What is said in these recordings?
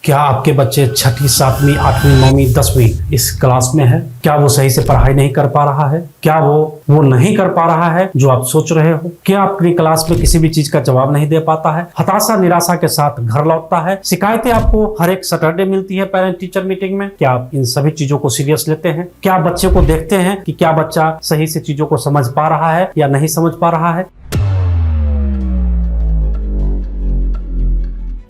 क्या आपके बच्चे छठी, सातवीं, आठवीं, नौवीं, 10वीं इस क्लास में है? क्या वो सही से पढ़ाई नहीं कर पा रहा है? क्या वो नहीं कर पा रहा है जो आप सोच रहे हो? क्या अपनी क्लास में किसी भी चीज का जवाब नहीं दे पाता है? हताशा, निराशा के साथ घर लौटता है? शिकायतें आपको हर एक सैटरडे मिलती है पेरेंट टीचर मीटिंग में? क्या आप इन सभी चीजों को सीरियस लेते हैं? क्या आप बच्चे को देखते हैं कि क्या बच्चा सही से चीजों को समझ पा रहा है या नहीं समझ पा रहा है?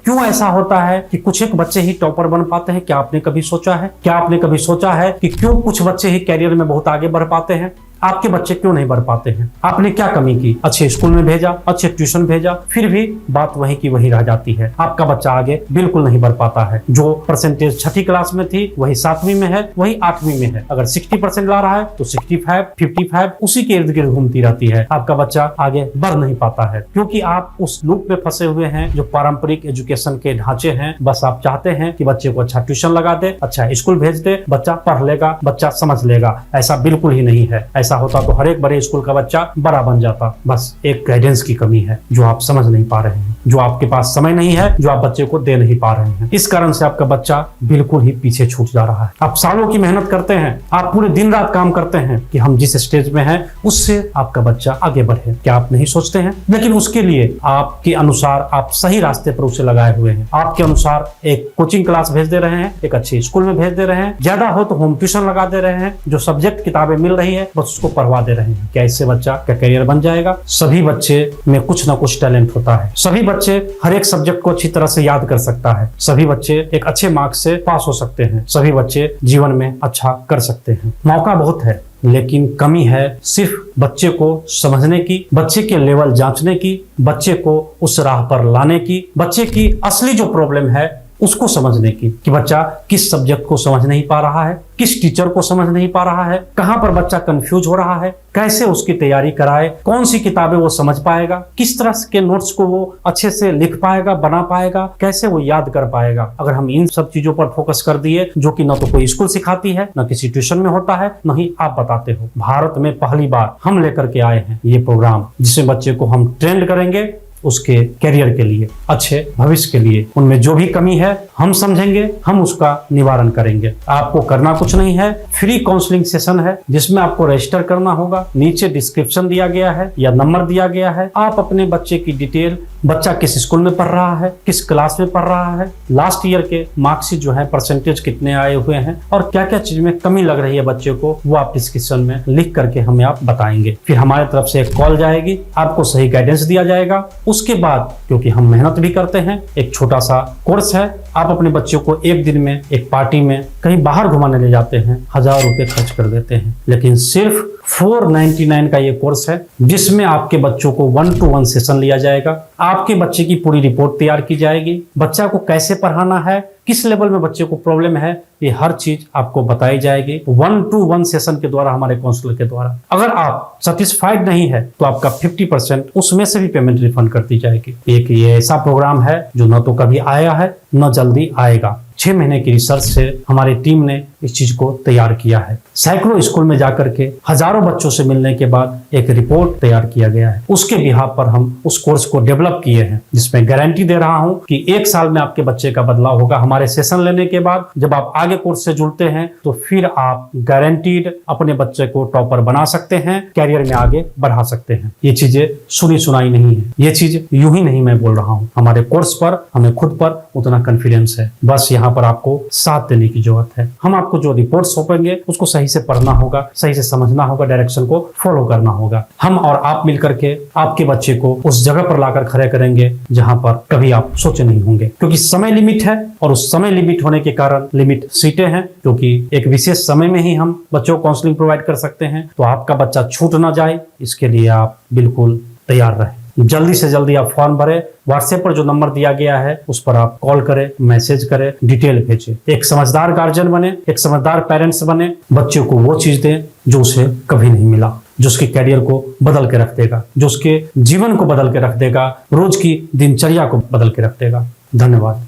क्यों ऐसा होता है कि कुछ एक बच्चे ही टॉपर बन पाते हैं? क्या आपने कभी सोचा है? क्या आपने कभी सोचा है कि क्यों कुछ बच्चे ही कैरियर में बहुत आगे बढ़ पाते हैं? आपके बच्चे क्यों नहीं बढ़ पाते हैं? आपने क्या कमी की? अच्छे स्कूल में भेजा, अच्छे ट्यूशन भेजा, फिर भी बात वही की वही रह जाती है। आपका बच्चा आगे बिल्कुल नहीं बढ़ पाता है। जो परसेंटेज छठी क्लास में थी वही 7वीं में है, वही 8वीं में है। अगर 60% ला रहा है तो 65, 55 उसी के इर्द गिर्द घूमती रहती है। आपका बच्चा आगे बढ़ नहीं पाता है क्योंकि आप उस लूप में फंसे हुए हैं जो पारंपरिक एजुकेशन के ढांचे हैं। बस आप चाहते हैं कि बच्चे को अच्छा ट्यूशन लगा दे, अच्छा स्कूल भेज दे, बच्चा पढ़ लेगा, बच्चा समझ लेगा। ऐसा बिल्कुल ही नहीं है। ऐसा होता तो हर एक बड़े स्कूल का बच्चा बड़ा बन जाता। बस एक गाइडेंस की कमी है जो आप समझ नहीं पा रहे हैं, जो आपके पास समय नहीं है, जो आप बच्चे को दे नहीं पा रहे हैं। इस कारण से आपका बच्चा बिल्कुल ही पीछे छूट जा रहा है। आप सालों की मेहनत करते हैं, आप पूरे दिन रात काम करते हैं कि हम जिस स्टेज में हैं उससे आपका बच्चा आगे बढ़े। क्या आप नहीं सोचते हैं? लेकिन उसके लिए आपके अनुसार आप सही रास्ते पर उसे लगाए हुए हैं। आपके अनुसार एक कोचिंग क्लास भेज दे रहे हैं, एक अच्छे स्कूल में भेज दे रहे हैं, ज्यादा हो तो होम ट्यूशन लगा दे रहे हैं, जो सब्जेक्ट किताबें मिल रही है बस उसको पढ़वा दे रहे हैं। क्या इससे बच्चा का करियर बन जाएगा? सभी बच्चे में कुछ ना कुछ टैलेंट होता है। सभी बच्चे हर एक सब्जेक्ट को अच्छी तरह से याद कर सकता है। सभी बच्चे एक अच्छे मार्क्स से पास हो सकते हैं। सभी बच्चे जीवन में अच्छा कर सकते हैं। मौका बहुत है, लेकिन कमी है सिर्फ बच्चे को समझने की, बच्चे के लेवल जांचने की, बच्चे को उस राह पर लाने की, बच्चे की असली जो प्रॉब्लम है उसको समझने की कि बच्चा किस सब्जेक्ट को समझ नहीं पा रहा है, किस टीचर को समझ नहीं पा रहा है, कहां पर बच्चा कंफ्यूज हो रहा है, कैसे उसकी तैयारी कराए, कौन सी किताबें वो समझ पाएगा, किस तरह के नोट्स को वो अच्छे से लिख पाएगा, बना पाएगा, कैसे वो याद कर पाएगा। अगर हम इन सब चीजों पर फोकस कर दिए, जो कि न तो कोई स्कूल सिखाती है, न किसी ट्यूशन में होता है, न ही आप बताते हो। भारत में पहली बार हम लेकर के आए हैं ये प्रोग्राम, जिसमें बच्चे को हम ट्रेंड करेंगे उसके करियर के लिए, अच्छे भविष्य के लिए। उनमें जो भी कमी है हम समझेंगे, हम उसका निवारण करेंगे। आपको करना कुछ नहीं है, फ्री काउंसलिंग सेशन है जिसमें आपको रजिस्टर करना होगा। नीचे डिस्क्रिप्शन दिया गया है या नंबर दिया गया है। आप अपने बच्चे की डिटेल, बच्चा किस स्कूल में पढ़ रहा है, किस क्लास में पढ़ रहा है, लास्ट ईयर के मार्क्सिट जो है परसेंटेज कितने आए हुए हैं और क्या क्या चीज में कमी लग रही है बच्चे को, वो आप डिस्क्रिप्शन में लिख करके हमें आप बताएंगे। फिर हमारी तरफ से एक कॉल जाएगी, आपको सही गाइडेंस दिया जाएगा। उसके बाद क्योंकि हम मेहनत भी करते हैं, एक छोटा सा कोर्स है। आप अपने बच्चों को एक दिन में एक पार्टी में कहीं बाहर घुमाने ले जाते हैं, 1000 रुपए खर्च कर देते हैं, लेकिन सिर्फ 499 का ये कोर्स है जिसमें आपके बच्चों को 1-to-1 सेशन लिया जाएगा। आपके बच्चे की पूरी रिपोर्ट तैयार की जाएगी, बच्चा को कैसे पढ़ाना है, किस लेवल में बच्चे को प्रॉब्लम है, ये हर चीज आपको बताई जाएगी 1-to-1 सेशन के द्वारा, हमारे काउंसलर के द्वारा। अगर आप सेटिस्फाइड नहीं है तो आपका 50% उसमें से भी पेमेंट रिफंड कर दी जाएगी। एक ये ऐसा प्रोग्राम है जो न तो कभी आया है न जल्दी आएगा। 6 महीने की रिसर्च से हमारी टीम ने इस चीज को तैयार किया है। सैकड़ों स्कूल में जाकर के हजारों बच्चों से मिलने के बाद एक रिपोर्ट तैयार किया गया है। उसके बिहाफ पर हम उस कोर्स को डेवलप किए हैं, जिसमें गारंटी दे रहा हूं कि 1 साल में आपके बच्चे का बदलाव होगा। हमारे सेशन लेने के बाद जब आप आगे कोर्स से जुड़ते हैं तो फिर आप गारंटीड अपने बच्चे को टॉपर बना सकते हैं, कैरियर में आगे बढ़ा सकते हैं। ये चीजें सुनी सुनाई नहीं है, ये चीज यूं ही नहीं मैं बोल रहा हूं। हमारे कोर्स पर हमें खुद पर उतना कॉन्फिडेंस है। बस यहाँ पर आपको साथ देने की जरूरत है। हम आपको जो रिपोर्ट सौंपेंगे उसको सही से पढ़ना होगा, सही से समझना होगा, डायरेक्शन को फॉलो करना होगा। हम और आप मिलकर के आपके बच्चे को उस जगह पर लाकर खड़े करेंगे जहां पर कभी आप सोचे नहीं होंगे, क्योंकि समय लिमिट है और उस समय लिमिट होने के कारण लिमिट सीटें हैं, क्योंकि एक विशेष समय में ही हम बच्चों को काउंसलिंग प्रोवाइड कर सकते हैं। तो आपका बच्चा छूट ना जाए, इसके लिए आप बिल्कुल तैयार रहें। जल्दी से जल्दी आप फॉर्म भरें। व्हाट्सएप पर जो नंबर दिया गया है उस पर आप कॉल करें, मैसेज करें, डिटेल भेजें। एक समझदार गार्जियन बने, एक समझदार पेरेंट्स बने। बच्चे को वो चीज दें जो उसे कभी नहीं मिला, जो उसके कैरियर को बदल के रख देगा, जो उसके जीवन को बदल के रख देगा, रोज की दिनचर्या को बदल के रख देगा। धन्यवाद।